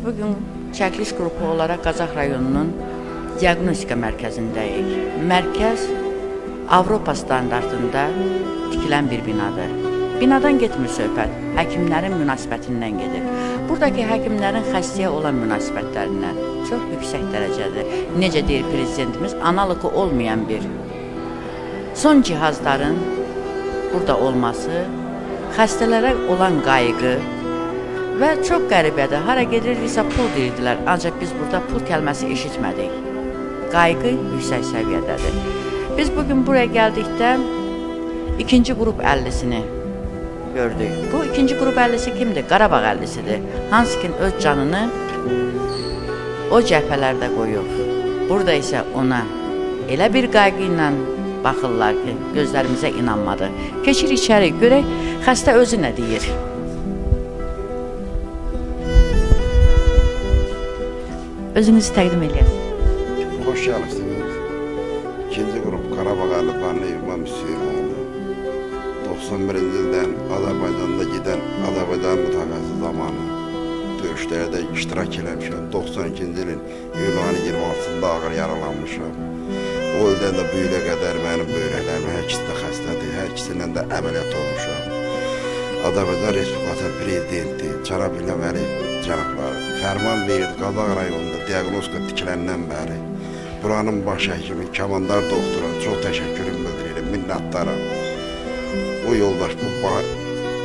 bugün çəkiliş qrupu olaraq Qazax rayonunun diaqnostika mərkəzindəyik. Mərkəz Avropa standartında tikilən bir binadır. Binadan getmir söhbət, həkimlərin münasibətindən gedir. Buradakı həkimlərin xəstəyə olan münasibətlərindən çox yüksək dərəcədir. Necə deyir prezidentimiz, analogu olmayan bir son cihazların burada olması, xəstələrə olan qayğı və çox qəribədir. Hara gedirdisə pul deyirdilər, ancaq biz burada pul kəlməsi eşitmədik. Qayğı yüksək səviyyədədir. Biz bugün buraya gəldikdə ikinci qrup 50'sini gördük. Bu ikinci qrup 50'si kimdir? Qarabağ 50'sidir. Hansı ki öz canını o cəbhələrdə qoyub. Burada isə ona elə bir qayğı ilə baxırlar ki, gözlərimizə inanmadı. Keçir içəri, görək xəstə özü nə deyir. Özünüzü təqdim edəsiniz. Hoş geldiniz. İkinci grup Qarabağ Əlibanlı İmam Hüseynoğlu. 91-ci ildən Azərbaycanda gedən Azərbaycan mütəxəssis zamanı döyüşlərdə iştirak eləmişəm. 92-ci ilin iyul ayının 26-sında ağır yaralanmışam. O ildən də bu ilə qədər mənim böyrəklərim hər ikisi də xəstədir, hər ikisindən də əməliyyat olmuşam. Azərbaycan Respublikası Prezidenti Cənab İlham Əliyev cənabları fərman verdi Qazax rayonunda diaqnostika tikiləndən bəri. Buranın baş həkimi, Kamandar doktora çox təşəkkürüm bildirirəm, minnətdaram. O yoldaş bu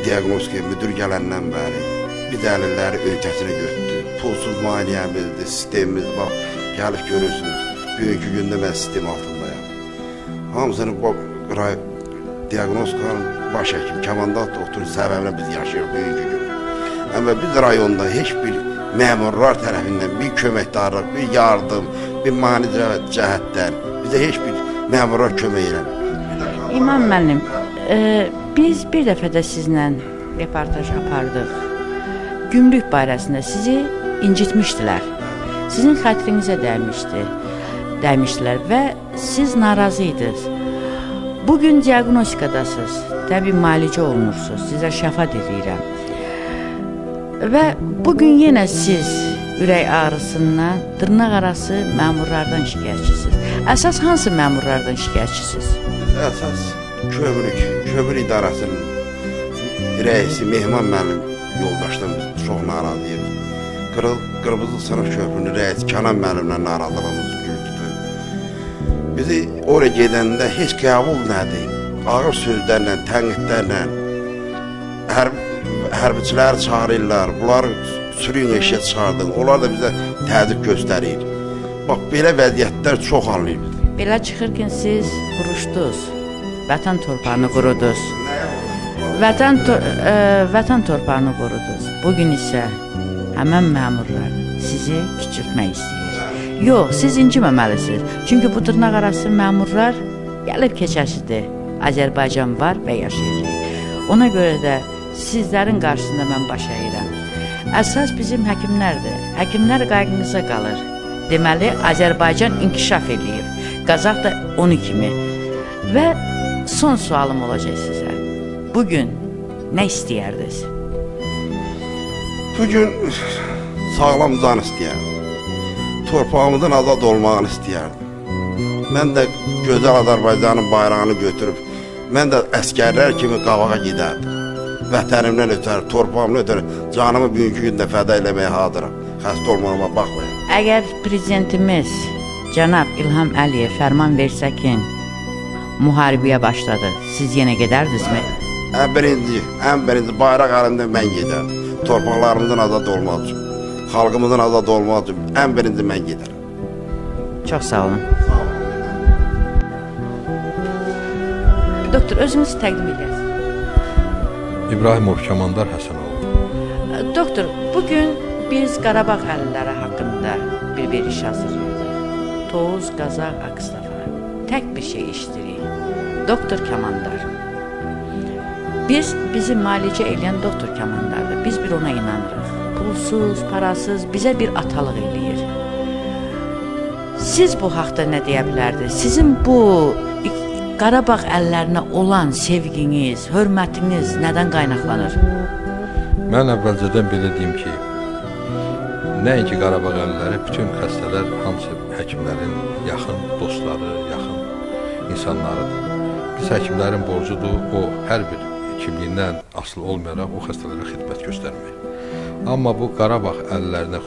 diaqnostika müdür gələndən bəri bir dəlilləri öhdəsinə götürdü. Pulsuz müayinəmizdir, sistemimiz bax, gəlib görürsünüz. Bugünkü gündə mən sistem altındayım. Hamısını bu diaqnostikanın baş həkim, Kamandar doktoru səbəbinə biz yaşayırıq bugünkü gün. Amma biz rayonda heç bir məmurlar tərəfindən bir köməkdarlıq, bir yardım, bir mani cəhətdən bizə heç bir məmurlar kömək eləmir. İmam müəllim, biz bir dəfə də sizlə reportaj apardıq. Gümrük barəsində sizi incitmişdilər. Sizin xətrinizə dəymişdilər və siz narazı idiniz. Bugün diaqnostikadasınız, təbii müalicə olunursunuz, sizə şəfa diləyirəm. Və bugün yenə siz ürək ağrısından, dırnaq arası məmurlardan şikayətçisiniz. Əsas hansı məmurlardan şikayətçisiniz? Əsas kömür idarəsinin rəisi Mehman müəllim yoldaşdan çox narazıyıq. Qırmızı sınıf köprünün rəisi Kənan müəllimlə narazılığımız güldüdür. Bizi oraya gedəndə heç qəbul nədir? Ağır sözlərlə, tənqidlərlə hərbiçiləri çağırırlar, bunları sürüyün eşyə çıxardın, onlar da bizə təzyiq göstərir. Bax, belə vəziyyətlər çox anlayır. Belə çıxır ki, siz quruşdunuz, vətən torpağını qurudunuz. Vətən torpağını qurudunuz. Bugün isə həmən məmurlar sizi küçültmək istəyir. Yox, siz inciməməlisiniz. Çünki bu dırnaq arası məmurlar gəlib keçəsidir. Azərbaycan var və yaşayacaq. Ona görə də sizlərin qarşısında mən baş əyirəm. Əsas bizim həkimlərdir. Həkimlər qayğınıza qalır. Deməli, Azərbaycan inkişaf eləyib. Qazax da onu kimi. Və son sualım olacaq sizə. Bugün nə istəyərdiniz? Bugün sağlam can istəyərdim. Torpağımızın azad olmağını istəyərdim. Mən də gözəl Azərbaycanın bayrağını götürüb, mən də əskərlər kimi qabağa gedərdim. Vətənimdən ötər, torpağımdan ötər, canımı bugünkü gündə fəda eləməyə hazıram. Xəstə olmağıma baxmayın. Əgər prezidentimiz Cənab İlham Əliyev fərman versə ki, müharibəyə başladı, siz yenə gedərdinizmi? Ən birinci bayraq əlində mən gedərdim. Torpaqlarımızın azad olmaq üçün, xalqımızın azad olmaq üçün ən birinci mən gedərəm. Çox sağ olun. Doktor, özünüzü təqdim edəsiniz. İbrahimov Kamandar Həsənoğlu. Doktor, bugün biz Qarabağ əlilləri haqqında bir veriş hazırlayırıq. Toğuz, Qazax, Akstafa. Tək bir şey işləyirik. Doktor Kamandar. Bizi müalicə edən doktor Kamandardır. Biz bir ona inanırıq. Pulsuz, parasız bizə bir atalıq eləyir. Siz bu haqda nə deyə bilərdiniz? Sizin bu Qarabağ əllərinə olan sevginiz, hörmətiniz nədən qaynaqlanır? Mən əvvəlcədən belə deyim ki, Nəinki Qarabağ əlilləri, bütün xəstələr hamısı həkimlərin yaxın dostları, yaxın insanlarıdır. Biz həkimlərin borcudur, o hər bir kimliyindən asılı olmayaraq o xəstələrə xidmət göstərmək. Amma bu Qarabağ əlillərinə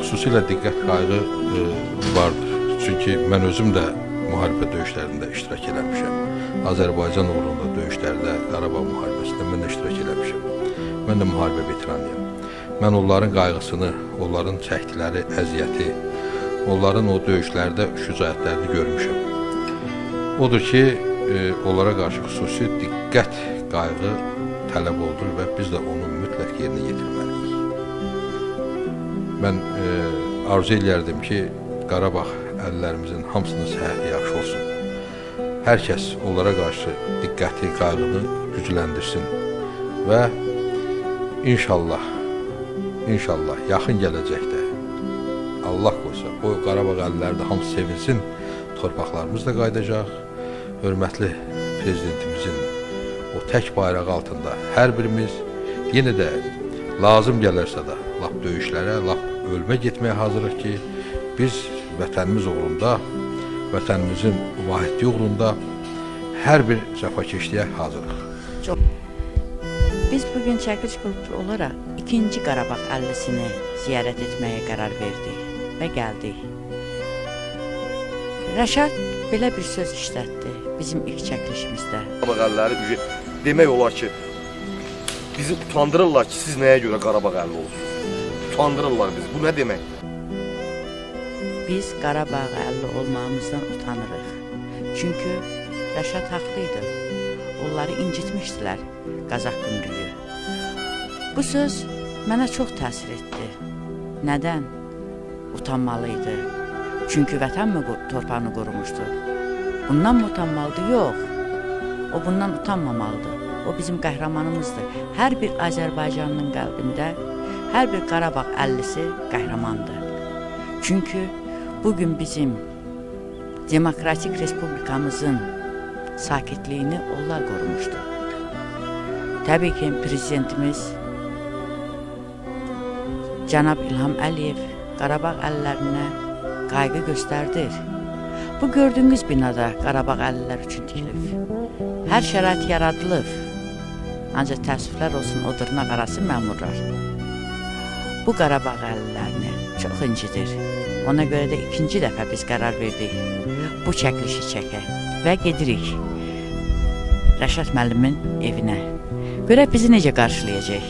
xüsusilə diqqət qayğı vardır. Çünki mən özüm də müharibə döyüşlərində iştirak eləmişəm. Azərbaycan uğrunda döyüşlərdə, Qarabağ müharibəsində mən də iştirak eləmişəm. Mən də müharibə veteranıyam. Mən onların qayğısını, onların çəkdiləri əziyyəti, onların o döyüşlərdə şücaətlərini görmüşəm. Odur ki, onlara qarşı xüsusi diqqət qayğı tələb olunur və biz də onu mütləq yerinə yetirməliyik. Mən arzu eləyərdim ki, Qarabağ əlillərimizin hamısının səhhəti yaxşı olsun. Hər kəs onlara qarşı diqqəti, qayğını gücləndirsin və inşallah yaxın gələcəkdə Allah qoysa, o Qarabağ əlilləri də hamısı sevinsin, torpaqlarımız da qayıdacaq. Hörmətli prezidentimizin o tək bayrağı altında hər birimiz yenə də lazım gələrsə də lap döyüşlərə, lap ölmə getməyə hazırıq ki, biz vətənimiz uğrunda, vətənimizin vahidliyi uğrunda hər bir cəfakeşliyə hazırıq. Biz bugün çəkiliş qrupu olaraq 2-ci Qarabağ əllisini ziyarət etməyə qərar verdik və gəldik. Rəşad belə bir söz işlətdi bizim ilk çəkilişimizdə. Qarabağ əlilləri demək olar ki, bizi utandırırlar ki, siz nəyə görə Qarabağ əlli olsunuz? Utandırırlar bizi. Bu nə demək? Biz Qarabağ əlli olmağımızdan utanırıq. Çünki Rəşad haqlıydı. Onları incitmişdilər Qazaq Gümrüyü. Bu söz mənə çox təsir etdi. Nədən? Utanmalıydı. Çünki vətənmi torpağını qorumuşdu? Bundan mı utanmalıdır? Yox. O bundan utanmamalıdır. O bizim qəhrəmanımızdır. Hər bir Azərbaycanlının qəlbində hər bir Qarabağ əllisi qəhrəmandır. Çünki bugün bizim demokratik respublikamızın sakitliyini onlar qorumuşdu. Təbii ki, prezidentimiz Cənab İlham Əliyev Qarabağ əlillərinə qayğı göstərdir. Bu gördüyünüz binada Qarabağ əlillər üçün tikilib. Hər şərait yaradılıb. Ancaq təəssüflər olsun o dırnaq arası məmurlar. Bu Qarabağ əlillərini çox incidir. Ona görə də 2-ci dəfə biz qərar verdik bu çəkilişi çəkək və gedirik Rəşad müəllimin evinə. Görək bizi necə qarşılayacaq?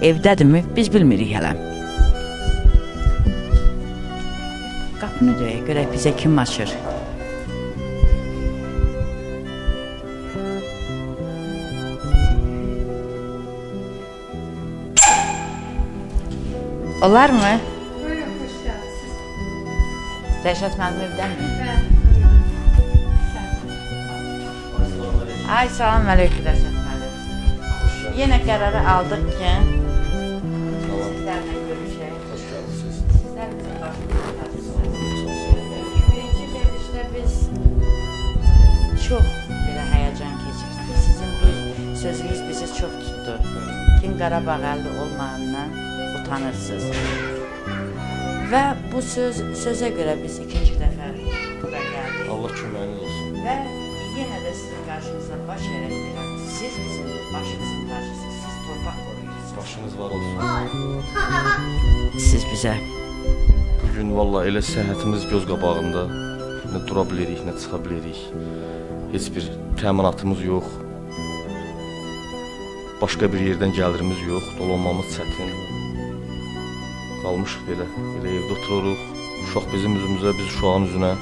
Evdədirmi? Biz bilmirik hələ. Qapını döyək, görək bizə kim açır. Olar mı? Buyurun, hoş geldiniz. Rəşad müəllim evdənmi? Evet. Ay, salam əleykum Rəşad müəllim. Yenə qərarı aldıq ki, sizlərlə görüşək. Sizlər bizim başımızdarsınız. Birinci verilişdə biz çox belə həyəcan keçirdik. Sizin bir sözünüz bizi çox tutdu. Kim Qarabağ əlli olmağından utanırsınız. Və bu sözə görə biz 2-ci dəfə bura gəldik. Allah köməyiniz olsun. Və yenə də sizin qarşınızda baş əyərək siz bizim başımızın tacısınız, siz torpaq qoruyursunuz. Başınız var olsun. Siz bizə Bugün valla elə səhhətimiz göz qabağında. Nə dura bilirik, nə çıxa bilirik. Heç bir təminatımız yox. Başqa bir yerdən gəlirimiz yox. Dolanmamız çətin. Qalmışıq belə evdə otururuq. Uşaq bizim üzümüzə, biz uşağın üzünə.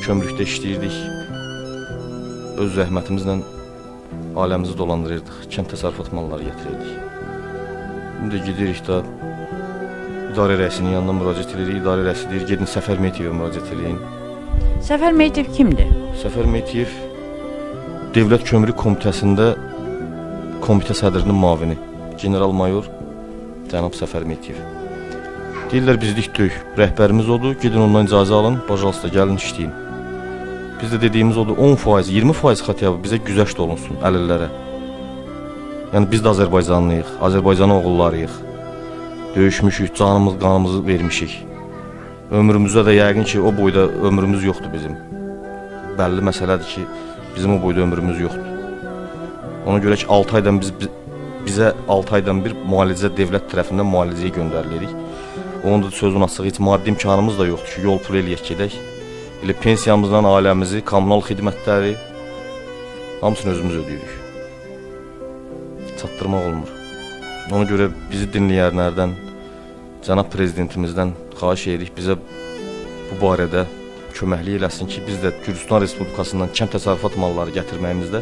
Kömrükdə işləyirdik. Öz zəhmətimizlə aləmizi dolandırırdıq. Kənd təsərrüfat malları gətirirdik. İndi gidirik də idarə rəisinin yanına müraciət edirik. İdarə rəisi deyir, gedin Səfər Meytiyevə müraciət edin. Səfər Meytiyev kimdir? Səfər Meytiyev Dövlət Kömrük Komitəsində komitə sədrinin müavini, general-mayor cənab Səfər Meytiyev. Deyirlər biz dikdik, rəhbərimiz odur, gedin ondan icazə alın, bacarsa gəlin işləyin. Biz də dediyimiz odur 10%, 20% xətiyabı bizə güzəşt olunsun əlillərə. Yəni biz də Azərbaycanlıyıq, Azərbaycan oğullarıyıq. Döyüşmüşük, canımız, qanımızı vermişik. Ömrümüzdə də yəqin ki, o boyda ömrümüz yoxdur bizim. Bəlli məsələdir ki, bizim o boyda ömrümüz yoxdur. Ona görə ki, 6 aydan bizə 6 aydan bir müalicə dövlət tərəfindən müalicəyə göndərilir. Onun da sözün açığı heç maddi imkanımız da yoxdur ki, yol pulu eləyək gedək. Elə pensiyamızdan ailəmizi, kommunal xidmətləri hamısını özümüz ödəyirik. Çatdırmaq olmur. Ona görə bizi dinləyənlərdən, cənab prezidentimizdən xahiş edirik bizə bu barədə köməklik eləsin ki, biz də Gürcüstan Respublikasından kənd təsərrüfat malları gətirməyimizdə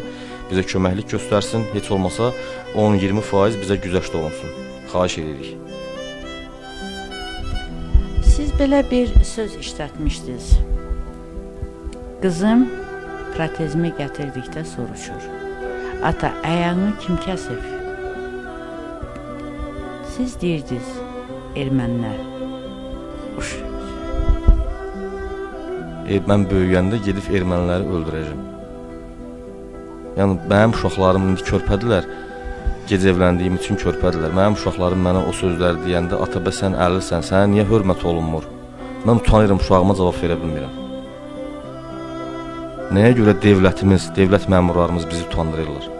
bizə köməklik göstərsin. Heç olmasa 10-20% bizə güzəşt olunsun. Xahiş edirik. Siz belə bir söz işlətmişdiniz. Qızım protezimi gətirdikdə soruşur. Ata, ayağını kim kəsib? Siz deyirdiniz, ermənilər. Mən böyüyəndə gedib erməniləri öldürəcəm. Yəni mənim uşaqlarım indi körpədirlər. Gec evləndiyim üçün körpədirlər. Mənim uşaqlarım mənə o sözləri deyəndə, ata bə sən əlilsən, sənə niyə hörmət olunmur? Mən utanıram, uşağıma cavab verə bilmirəm. Nəyə görə dövlətimiz, dövlət məmurlarımız bizi utandırırlar?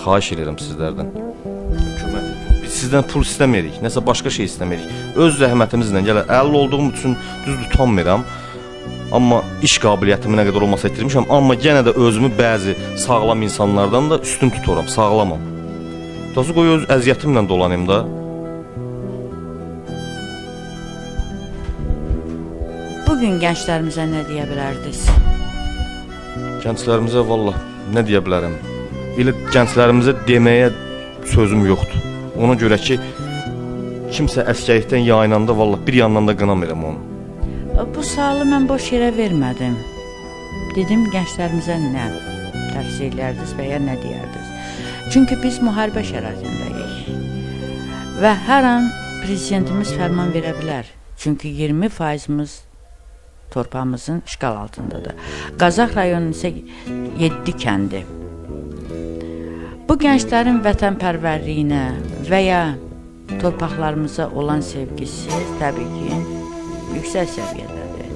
Xahiş edirəm sizlərdən. Biz sizdən pul istəmirik, nəsə başqa şey istəmirik. Öz zəhmətimizlə gələr. Əlil olduğum üçün düz utanmıram. Amma iş qabiliyyətimi nə qədər olmasa itirmişəm, amma yenə də özümü bəzi sağlam insanlardan da üstün tuturam, sağlamam. Dası qoy öz əziyyətimlə dolanayım da. Bugün gənclərimizə nə deyə bilərdiniz? Gənclərimizə vallah nə deyə bilərəm? Elə gənclərimizə deməyə sözüm yoxdur. Ona görə ki, kimsə əskərlikdən yayınanda vallah bir yandan da qınamıram onu. Bu sualı mən boş yerə vermədim. Dedim, gənclərimizə nə tövsiyə edərdiniz və ya nə deyərdiniz? Çünki biz müharibə şəraitindəyik. Və hər an prezidentimiz fərman verə bilər. Çünki 20%-imiz torpağımızın işğal altındadır. Qazax rayonu isə 7 kəndi. Bu gənclərin vətənpərvərliyinə və ya torpaqlarımıza olan sevgisi təbii ki, yüksək səviyyədədir.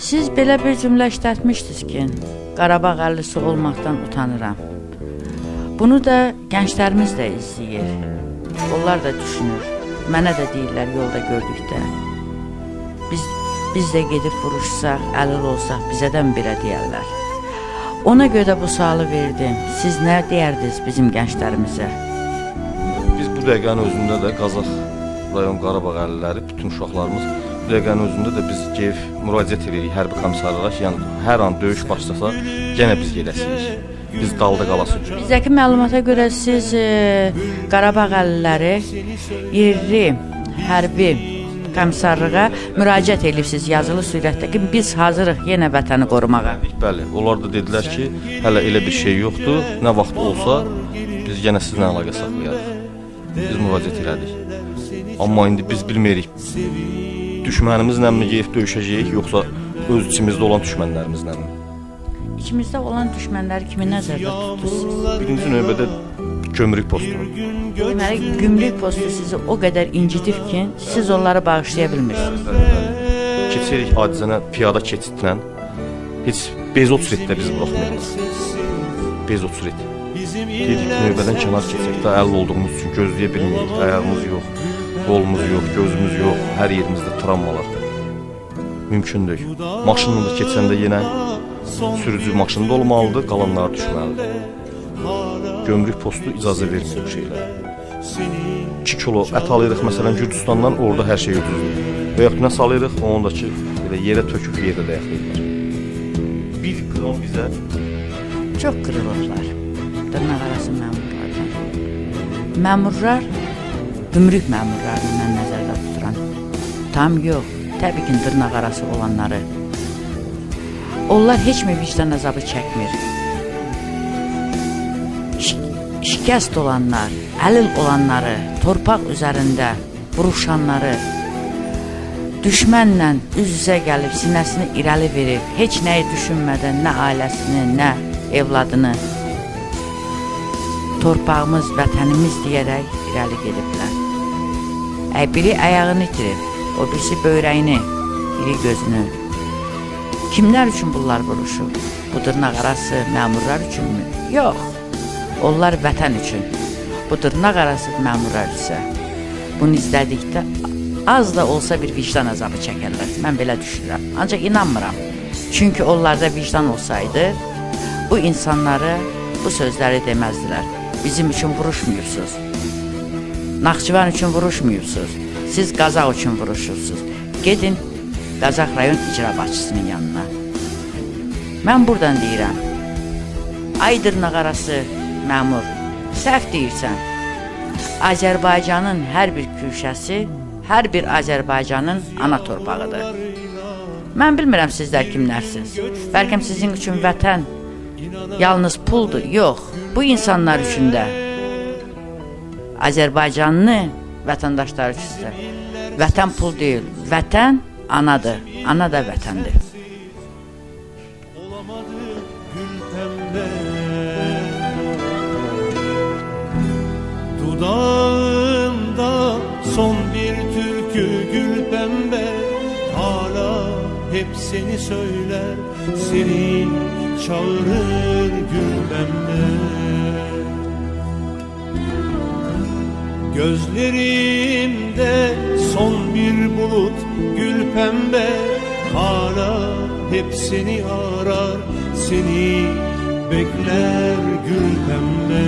Siz belə bir cümlə işlətmişdiniz ki, Qarabağ əllisi olmaqdan utanıram. Bunu da gənclərimiz də izləyir. Onlar da düşünür. Mənə də deyirlər yolda gördükdə. Biz də gedib vuruşsaq, əlil olsaq bizədən birə deyərlər. Ona görə də bu sualı verdim. Siz nə deyərdiniz bizim gənclərimizə? Biz bu dəqiqənin özündə də Qazax rayon Qarabağ əlilləri, bütün uşaqlarımız bu dəqiqənin özündə də biz gəlib müraciət edirik hərbi komissarlığa ki, yəni hər an döyüş başlasa, yenə biz gedəsinik. Biz dalda qalasıq. Bizdəki məlumata görə siz Qarabağ əlilləri yerli hərbi komissarlığa müraciət edibsiz yazılı surətdə ki, biz hazırıq yenə vətəni qorumağa. Bəli, onlar da dedilər ki, hələ elə bir şey yoxdur. Nə vaxt olsa biz yenə sizinlə əlaqə saxlayarıq. Biz müraciət elədik. Amma indi biz bilmirik. Düşmənimizlə mi gedib döyüşəcəyik, yoxsa öz içimizdə olan düşmənlərimizlə mi? İçimizdə olan düşmənləri kimi nəzərdə tutursunuz? Birinci növbədə gömrük postu. Deməli, gümrük postu sizi o qədər incidib ki, siz onları bağışlaya bilmirsiniz. Keçirik adicənə piyada keçidlə. Heç bezotretdə biz buraxmıyorlar. Bezotret. Dedik növbədən kənar keçək də əlil olduğumuz üçün gözləyə bilmirik. Ayağımız yox, qolumuz yox, gözümüz yox, hər yerimizdə travmalar. Mümkün deyil. Maşınla da keçəndə yenə sürücü maşında olmalıdır, qalanlar düşməlidir. Gömrük postu icazə vermir bu şeylər. 2 kilo ət alırıq məsələn Gürcüstandan, orada hər şey ucuzdur. Və yaxud nə salırıq, onu da ki, belə yerə töküb yerdə dəyəxləyirlər. 1 qram bizə Çox qırılıblar. Dırnaq arası məmurlardan. Məmurlar, gümrük məmurlarını mən nəzərdə tuturam. Tam yox, təbii ki, dırnaq arası olanları. Onlar heç mi vicdan əzabı çəkmir? Şikəst olanlar, əlil olanları, torpaq üzərində vuruşanları, düşmənlə üz-üzə gəlib sinəsini irəli verib, heç nəyi düşünmədən nə ailəsini, nə evladını torpağımız, vətənimiz deyərək irəli gediblər. Biri ayağını itirir, o birisi böyrəyini, biri gözünü. Kimlər üçün bunlar vuruşub? Bu dırnaq arası məmurlar üçünmü? Yox, onlar vətən üçün. Bu dırnaq arası məmurlar isə bunu izlədikdə az da olsa bir vicdan azabı çəkərlər. Mən belə düşünürəm. Ancaq inanmıram. Çünki onlarda vicdan olsaydı, bu insanlara bu sözləri deməzdilər. Bizim üçün vuruşmuyursunuz. Naxçıvan üçün vuruşmuyursunuz. Siz Qazaq üçün vuruşursunuz. Gedin Qazaq rayon icra başçısının yanına. Mən buradan deyirəm. Ay dırnaq arası məmur, səhv deyirsən. Azərbaycanın hər bir güşəsi, hər bir Azərbaycanın ana torpağıdır. Mən bilmirəm sizlər kimlərsiniz. Bəlkə sizin üçün vətən yalnız puldur. Yox, bu insanlar üçün də Azərbaycanlı vətəndaşlar üçün də vətən pul deyil, vətən anadır, ana da vətəndir. Dudağında son bir türkü gül pembe, hala hep seni söyler, seni çağırır gül pembe. Gözlerimde son bir bulut gül pembe, hala hep seni arar, seni bekler gül pembe.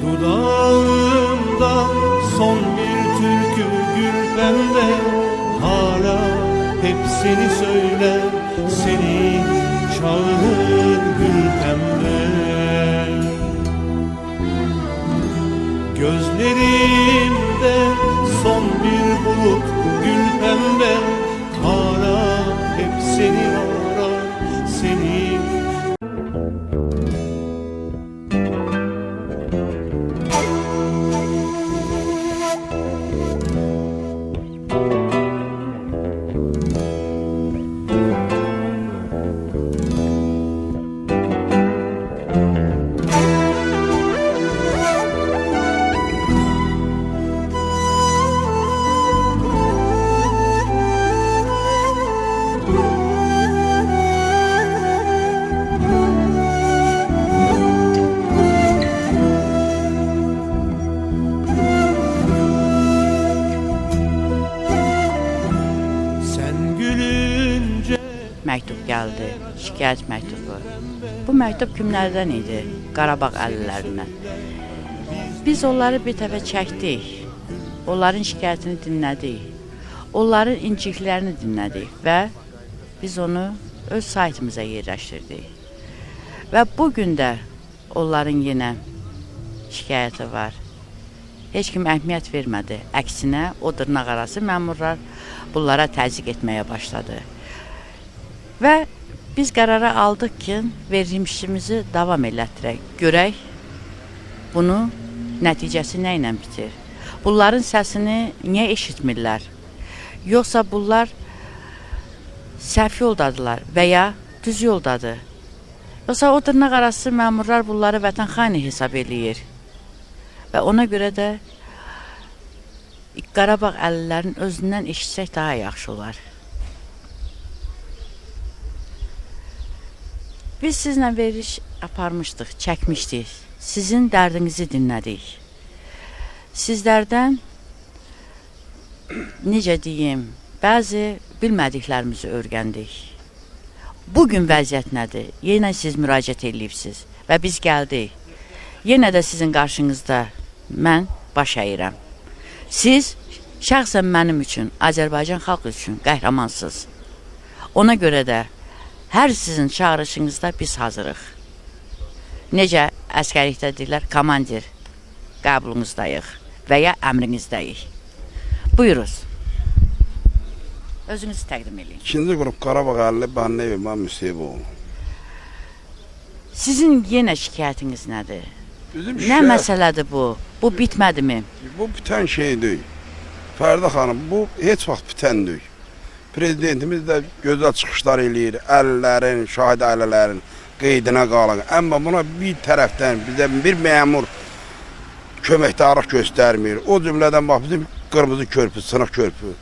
Dudağımda son bir türkü gül pembe, hala hep seni söyler, seni çağırır gül pembe. Gözlerimde son bir bulut gül pembe, hala hep seni arar, seni. Məktub gəldi, şikayət məktubu. Bu məktub kimlərdən idi? Qarabağ əllilərindən. Biz onları bir dəfə çəkdik, onların şikayətini dinlədik, onların inciklərini dinlədik və biz onu öz saytımıza yerləşdirdik. Və bugün də onların yenə şikayəti var. Heç kim əhmiyyət vermədi. Əksinə, o dırnaq arası məmurlar bunlara təzyiq etməyə başladı. Və biz qərara aldıq ki, verilmişimizi davam elətdirək. Görək, bunu nəticəsi nə ilə bitir? Bunların səsini niyə eşitmirlər? Yoxsa bunlar səhv yoldadılar və ya düz yoldadır? Yoxsa o dırnaq arası məmurlar bunları vətən xaini hesab eləyir? Və ona görə də Qarabağ əllilərin özündən eşitsək daha yaxşı olar. Biz sizlə veriş aparmışdıq, çəkmişdik. Sizin dərdinizi dinlədik. Sizlərdən, necə deyim, bəzi bilmədiklərimizi öyrəndik. Bugün vəziyyət nədir? Yenə siz müraciət edibsiniz və biz gəldik. Yenə də sizin qarşınızda mən baş əyirəm. Siz şəxsən mənim üçün, Azərbaycan xalqı üçün qəhrəmansınız. Ona görə də hər sizin çağırışınızda biz hazırıq. Necə əskərlikdə deyirlər, komandir qəbulunuzdayıq və ya əmrinizdəyik. Buyuruz. Özünüzü təqdim edin. 2-ci qrup Qarabağ əlli Banneyev İmam Müseyiboğlu. Sizin yenə şikayətiniz nədir? Bizim Nə məsələdir bu? Bu bitmədimi? Bu bitən şey deyil. Fərdə xanım, bu heç vaxt bitən deyil. Prezidentimiz də gözəl çıxışlar eləyir, əllərin, şahid ailələrin qeydinə qalın. Amma buna bir tərəfdən bizə bir məmur köməkdarlıq göstərmir. O cümlədən bax bizim qırmızı körpü, sınıq körpü.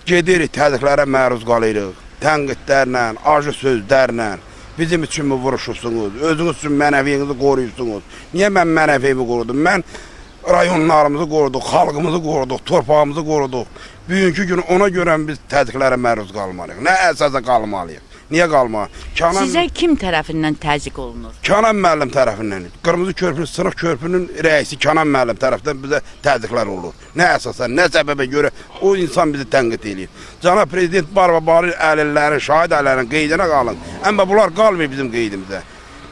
Gedirik, təzyiqlərə məruz qalırıq. Tənqidlərlə, acı sözlərlə bizim üçün mü vuruşursunuz? Özünüz üçün mənəviyinizi qoruyursunuz. Niyə mən mənəviyimi qorudum? Mən rayonlarımızı qoruduq, xalqımızı qoruduq, torpağımızı qoruduq. Bugünkü gün ona görə biz təzyiqlərə məruz qalmalıyıq. Nə əsasa qalmalıyıq? Niyə qalmalıyıq? Sizə kim tərəfindən təzyiq olunur? Kənan müəllim tərəfindən. Qırmızı körpünün, sınıq körpünün rəisi Kənan müəllim tərəfindən bizə təzyiqlər olur. Nə əsasən, nə səbəbə görə o insan bizi tənqid edir. Cənab Prezident Barbabari əlillərin, şahid əllərin qeydinə qalın. Amma bunlar qalmır bizim qeydimizə.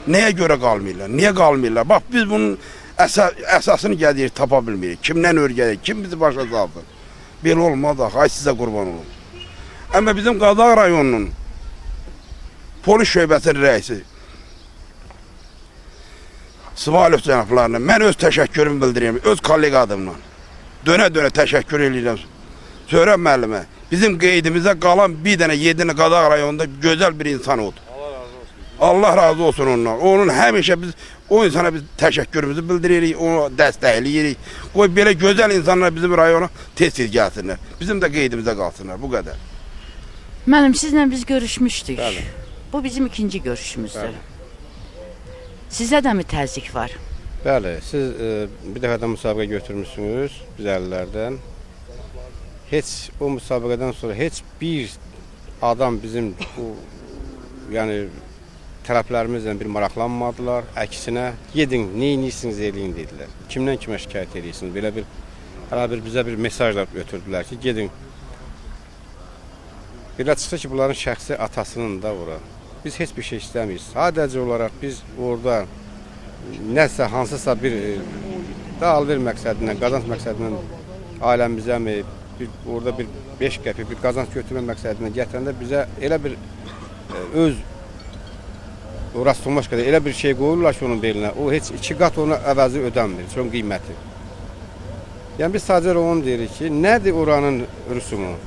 Nəyə görə qalmırlar? Niyə qalmırlar? Bax biz bunun əsasını gəlirik, tapa bilmirik. Kimdən örgədik, kim bizi başa saldı? Belə olmaz axı, ay sizə qurban olun. Amma bizim Qazax rayonunun polis şöbəsinin rəisi Sıvalov cənablarına mən öz təşəkkürümü bildirirəm, öz kollega adımla. Dönə-dönə təşəkkür edirəm. Söyrəm müəllimə, bizim qeydimizə qalan bir dənə 7 Qazax rayonunda gözəl bir insan oldu. Allah razı olsun ondan. Onun həmişə biz o insana biz təşəkkürümüzü bildiririk, onu dəstəkləyirik. Qoy belə gözəl insanlar bizim rayona tez-tez gəlsinlər. Bizim də qeydimizə qalsınlar, bu qədər. Müəllim, sizlə biz görüşmüşdük. Bəli. Bu bizim ikinci görüşümüzdür. Sizə də mi təzyiq var? Bəli, siz bir dəfə də müsabiqə götürmüşsünüz biz əllərdən. Heç o müsabiqədən sonra heç bir adam bizim bu yəni tələblərimizlə bir maraqlanmadılar. Əksinə gedin, nə edirsiniz eləyin dedilər. Kimdən kimə şikayət edirsiniz? Belə bir hələ bir bizə bir mesajlar götürdülər ki, gedin. Belə çıxdı ki, bunların şəxsi atasının da ora. Biz heç bir şey istəmirik. Sadəcə olaraq biz orada nəsə hansısa bir dağılır məqsədindən, qazanc məqsədindən ailəmizə mi, orada bir 5 qəpik bir qazanc götürmə məqsədindən gətirəndə bizə elə bir öz Rastumbaş qədər elə bir şey qoyurlar ki, onun belinə. O heç 2 qat ona əvəzi ödənmir, çox qiyməti. Yəni biz sadəcə onu deyirik ki, nədir oranın rüsumu?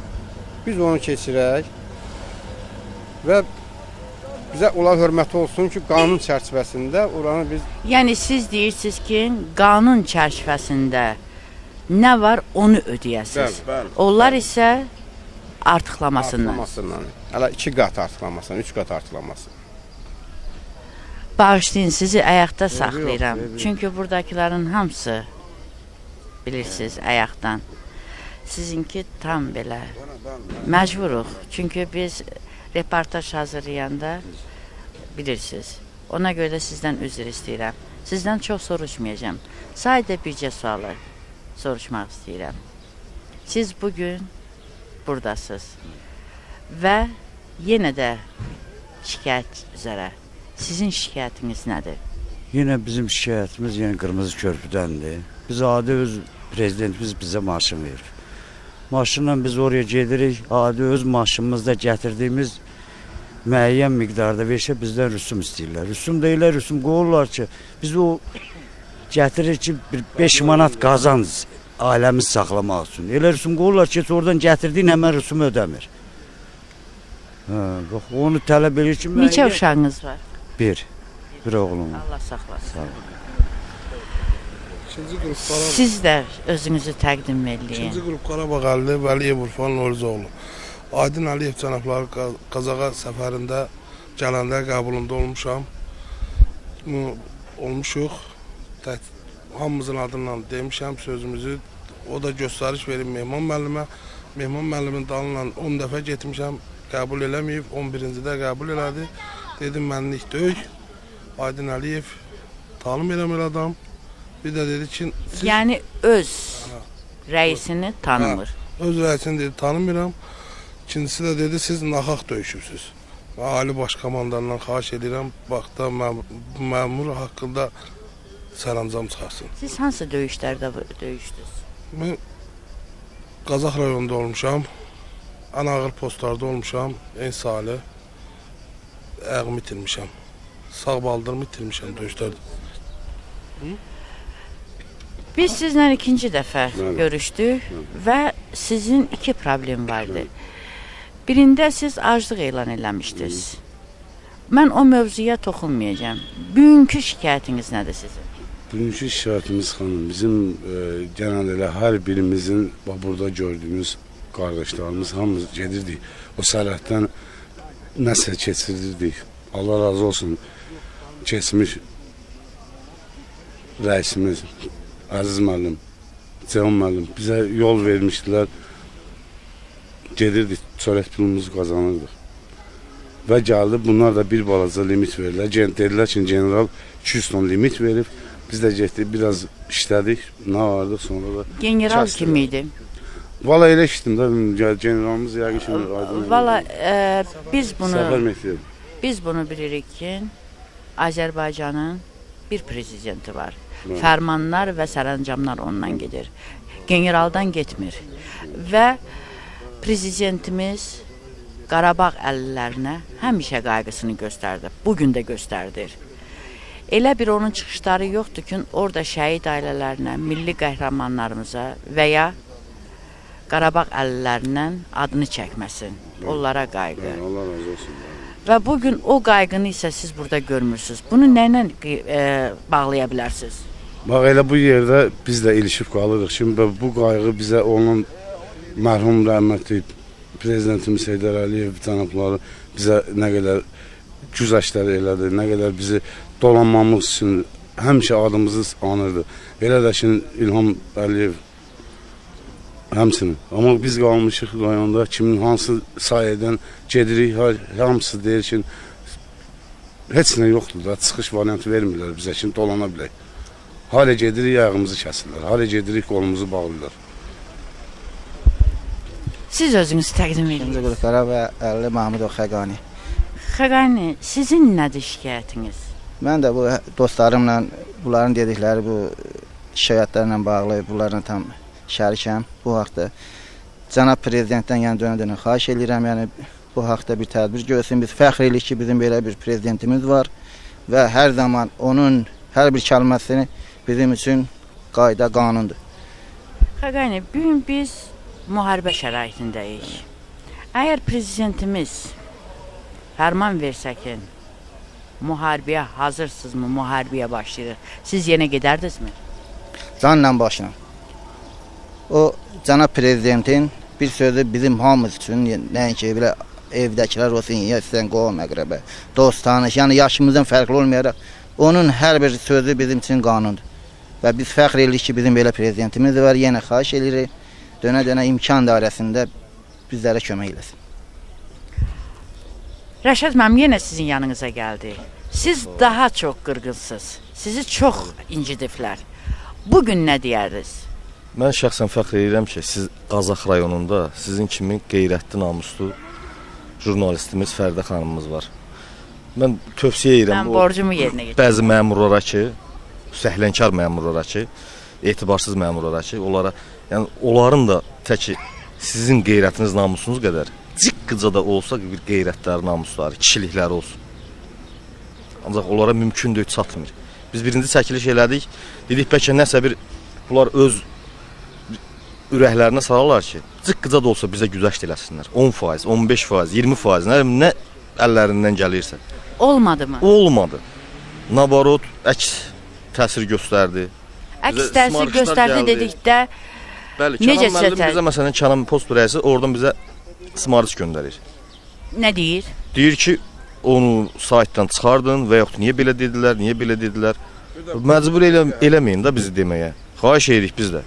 Biz onu keçirək və bizə onlar hörməti olsun ki, qanun çərçivəsində oranı biz... Yəni siz deyirsiniz ki, qanun çərçivəsində nə var onu ödəyəsiniz. Bəli. Onlar isə artıqlamasından. Hələ 2 qat artıqlamasından, 3 qat artıqlamasından. Bağışlayın, sizi ayaqda saxlayıram. Çünki buradakilərin hamısı bilirsiniz ayaqdan. Sizinki tam belə məcburuq. Çünki biz reportaj hazırlayanda bilirsiniz. Ona görə də sizdən üzr istəyirəm. Sizdən çox soruşmayacağım. Sadəcə bircə sualı soruşmaq istəyirəm. Siz bugün buradasınız və yenə də şikayət üzərə. Sizin şikayətiniz nədir? Yine bizim şikayətimiz yine Qırmızı Körpüdəndir. Biz adi öz prezidentimiz bizə maşın verir. Maşınla biz oraya gedirik, adi öz maşınımızda gətirdiyimiz müəyyən miqdarda versə bizdən rüsum istəyirlər. Rüsum deyirlər, rüsum qoyurlar ki, biz o gətirir ki 5 manat qazanc ailəmiz saxlamaq üçün. Elə rüsum qoyurlar ki, oradan gətirdiyin həmən rüsumu ödəmir. Bax, onu tələb edir ki... Neçə uşağınız var? Bir oğlum. Allah saxlasın. Sağ olun. İkinci qrup Qarabağ. Siz də özünüzü təqdim eləyin. İkinci qrup Qarabağ əlli Vəliyev Urfan Norizoğlu. Aydın Əliyev cənabları Qazaxa səfərində gələndə qəbulunda olmuşam. Olmuşuq. Hamımızın adından demişəm sözümüzü. O da göstəriş verib Mehman müəllimə. Mehman müəllimin dalından 10 dəfə getmişəm. Qəbul eləməyib, 11-ci-də qəbul elədi. Dedim, mənlik döyük. Aydın Əliyev talım eləmir adam. Bir də dedi ki... Yəni öz rəisini tanımır. Öz rəisini dedi, tanımıram. İkincisi də dedi, siz naxaq döyüşürsünüz. Ali Baş Komandandan xahiş edirəm, baxda məmur haqqında sərəncam çıxarsın. Siz hansı döyüşlərdə döyüşdünüz? Mən Qazax rayonunda olmuşam. Ən ağır postlarda olmuşam. En sali. Ayağımı itirmişəm. Sağ baldırımı itirmişəm döyüşlərdə. Biz sizlə ikinci dəfə görüşdük və sizin 2 problem vardı. Birində siz aclıq elan eləmişdiniz. Mən o mövzuya toxunmayacağam. Bugünkü şikayətiniz nədir sizin? Bugünkü şikayətimiz xanım, bizim genel elə hər birimizin burada gördüyümüz qardaşlarımız hamımız gedirdik. O sərhəddən nəsə keçirirdik. Allah razı olsun. Keçmiş rəisimiz, Əziz müəllim, Ceyhun müəllim bizə yol vermişdilər. Gedirdik, çörək pulumuzu qazanırdıq. Və gəldi, bunlar da bir balaca limit verirlər. Dedilər ki, general 200 ton limit verib. Biz də getdik, biraz işlədik, nə vardı, sonra da... General kim idi? Valla elə işdim də, generalımız yəqin şimdi aydın. Valla Səfər Mehdiyev. biz bunu bilirik ki, Azərbaycanın bir prezidenti var. Fərmanlar və sərəncamlar ondan gedir. Generaldan getmir. Və prezidentimiz Qarabağ əllərinə həmişə qayğısını göstərdi. Bugün də göstərdir. Elə bir onun çıxışları yoxdur ki, orada şəhid ailələrinə, milli qəhrəmanlarımıza və ya Qarabağ əllərindən adını çəkməsin. Onlara qayğı. Allah razı olsun. Və bugün o qayğını isə siz burada görmürsünüz. Bunu nə ilə bağlaya bilərsiniz? Bax, elə bu yerdə biz də ilişib qalırıq. Şimdi bu qayğı bizə onun mərhum rəhmətli prezidentimiz Heydər Əliyev cənabları bizə nə qədər güzəştlər elədi, nə qədər bizi dolanmamız üçün həmişə adımızı anırdı. Elə də ki, İlham Əliyev həmsinin. Amma biz qalmışıq rayonda kimin hansı sayədən gedirik, hamısı deyir ki, heç nə yoxdur da, çıxış variantı vermirlər bizə ki, dolana bilək. Halə gedirik, ayağımızı kəsirlər, halə gedirik, qolumuzu bağlayırlar. Siz özünüz təqdim edin. İkinci qruplara və Əlli Mahmudov Xəqani. Xəqani, sizin nədir şikayətiniz? Mən də bu dostlarımla, bunların dedikləri bu şikayətlərlə bağlı, bunlarla tam şərikəm. Bu haqda cənab prezidentdən yəni dönə-dönə xahiş edirəm, yəni bu haqda bir tədbir görsün. Biz fəxr edirik ki, bizim belə bir prezidentimiz var və hər zaman onun hər bir kəlməsini bizim üçün qayda, qanundur. Xəqani, bugün biz müharibə şəraitindəyik. Əgər prezidentimiz fərman versə ki, müharibəyə hazırsınızmı, müharibəyə başlayır, siz yenə gedərdinizmi? Canla başla. O cənab prezidentin bir sözü bizim hamımız üçün, nəinki belə evdəkilər olsun, ya istəyən qohum əqrəbə, dost, tanış, yəni yaşımızdan fərqli olmayaraq, onun hər bir sözü bizim üçün qanundur. Və biz fəxr edirik ki, bizim belə prezidentimiz var, yenə xahiş edirik, dönə-dönə imkan dairəsində bizlərə kömək eləsin. Rəşad mənim yenə sizin yanınıza gəldi. Siz daha çox qırğınsınız, sizi çox incidiblər. Bugün nə deyərdiniz? Mən şəxsən fəxr edirəm ki, siz Qazax rayonunda sizin kimi qeyrətli, namuslu jurnalistimiz Fərdə xanımımız var. Mən tövsiyə edirəm Mən borcumu yerinə getirəm. Bəzi məmurlara ki, səhlənkar məmurlara ki, etibarsız məmurlara ki, yəni onların da təki sizin qeyrətiniz, namusunuz qədər ciqqıca da olsa bir qeyrətləri, namusları, kişilikləri olsun. Ancaq onlara mümkündür, çatmır. Biz birinci çəkiliş elədik, dedik bəlkə nəsə bir, bunlar öz ürəklərinə sararlar ki, ciqqıca da olsa bizə güzəşt eləsinlər. 10%, 15%, 20%, nə əllərindən gəlirsə. Olmadı mı? Olmadı. Nabarot, əks təsir göstərdi. Əks təsir göstərdi dedikdə Bəli, necə Kənan müəllim bizə məsələn Kənan post rəisi oradan bizə smarış göndərir. Nə deyir? Deyir ki, onu saytdan çıxardın və yaxud niyə belə dedilər, niyə belə dedilər. Məcbur eləməyin də bizi deməyə. Xahiş edirik biz də.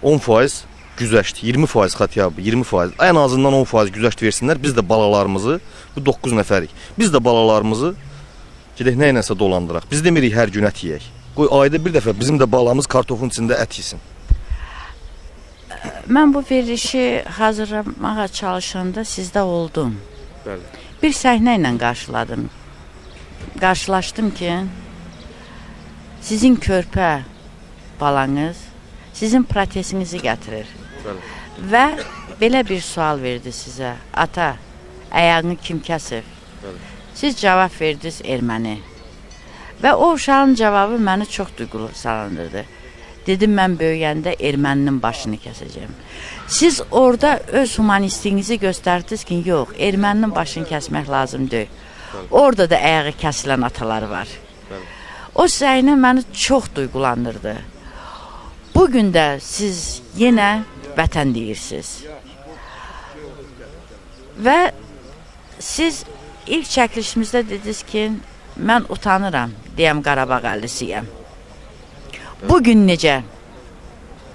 10% güzəşt, 20% xatiyabı, 20%, ən azından 10% güzəşt versinlər. Biz də balalarımızı, bu 9 nəfərik, biz də balalarımızı gedək nə iləsə dolandıraq. Biz demirik hər gün ət yeyək. Qoy ayda bir dəfə bizim də balamız kartofun içində ət yesin. Mən bu verilişi hazırlamağa çalışanda sizdə oldum. Bəli. Bir səhnə ilə qarşılaşdım ki, sizin körpə balanız sizin protezinizi gətirir. Bəli. Və belə bir sual verdi sizə. Ata, ayağını kim kəsib? Bəli. Siz cavab verdiniz erməni. Və o uşağın cavabı məni çox duyğulandırdı. Dedim mən böyüyəndə erməninin başını kəsəcəm. Siz orada öz humanistliğinizi göstərdiniz ki, yox, erməninin başını kəsmək lazım deyil. Orada da ayağı kəsilən atalar var. O səyinə məni çox duygulandırdı. Bugün də siz yenə vətən deyirsiniz. Və siz ilk çəkilişimizdə dediniz ki, mən utanıram, deyəm Qarabağ əllisiyəm. Bugün necə?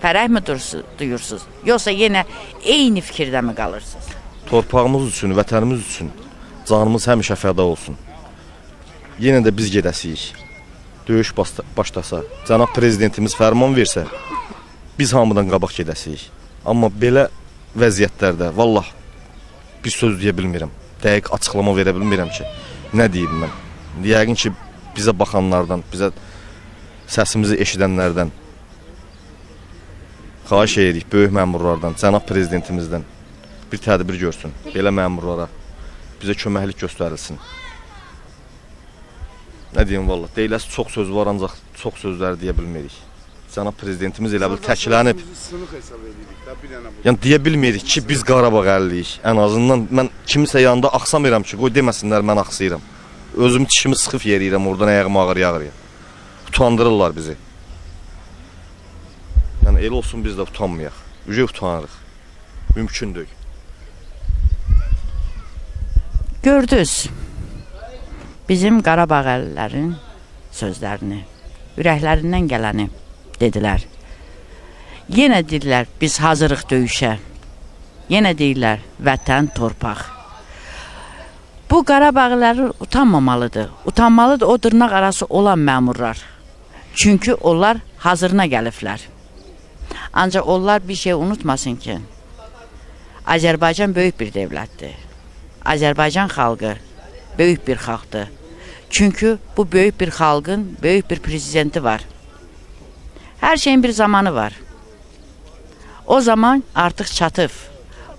Fərəh mi duyursunuz? Yoxsa yenə eyni fikirdə mi qalırsınız? Torpağımız üçün, vətənimiz üçün canımız həmişə fəda olsun. Yenə də biz gedəsiyik. Döyüş başlasa, cənab prezidentimiz fərman versə, biz hamıdan qabaq gedəsiyik. Amma belə vəziyyətlərdə, vallah, bir söz deyə bilmirəm. Dəqiq açıqlama verə bilmirəm ki, nə deyim mən. Yəqin ki, bizə baxanlardan, bizə səsimizi eşidənlərdən xahiş edirik, böyük məmurlardan, cənab prezidentimizdən bir tədbir görsün, belə məmurlara bizə köməklik göstərilsin. Nə deyim, vallah, deyiləsi çox söz var, ancaq çox sözləri deyə bilmirik. Cənab prezidentimiz elə bil təklənib. Yəni, deyə bilmirik ki, biz Qarabağ əlliyik. Ən azından mən kimisə yanında axsamıram ki, qoy deməsinlər, mən axsayıram. Özümü dişimi sıxıb yeriyirəm, oradan ayağım ağır yağır. Utandırırlar bizi. Yəni, elə olsun biz də utanmayaq. Ücə utanırıq. Mümkün deyil. Gördünüz bizim Qarabağ əllilərin sözlərini, ürəklərindən gələni dedilər. Yenə deyirlər, biz hazırıq döyüşə. Yenə deyirlər, vətən, torpaq. Bu Qarabağlılar utanmamalıdır. Utanmalıdır o dırnaq arası olan məmurlar. Çünki onlar hazırına gəliblər. Ancaq onlar bir şey unutmasın ki, Azərbaycan böyük bir devlətdir. Azərbaycan xalqı böyük bir xalqdır. Çünki bu böyük bir xalqın böyük bir prezidenti var. Hər şeyin bir zamanı var. O zaman artıq çatıb.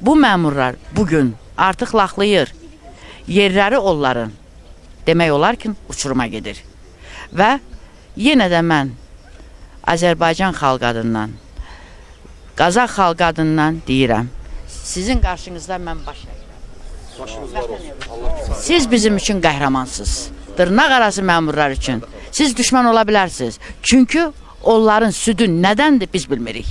Bu məmurlar bugün artıq laxlayır. Yerləri onların. Demək olar ki, uçuruma gedir. Və yenə də mən Azərbaycan xalq adından, Qazaq xalq adından deyirəm, sizin qarşınızda mən baş əyirəm. Siz bizim üçün qəhrəmansınız. Dırnaq arası məmurlar üçün. Siz düşman ola bilərsiniz. Çünki onların südü nədəndir biz bilmirik.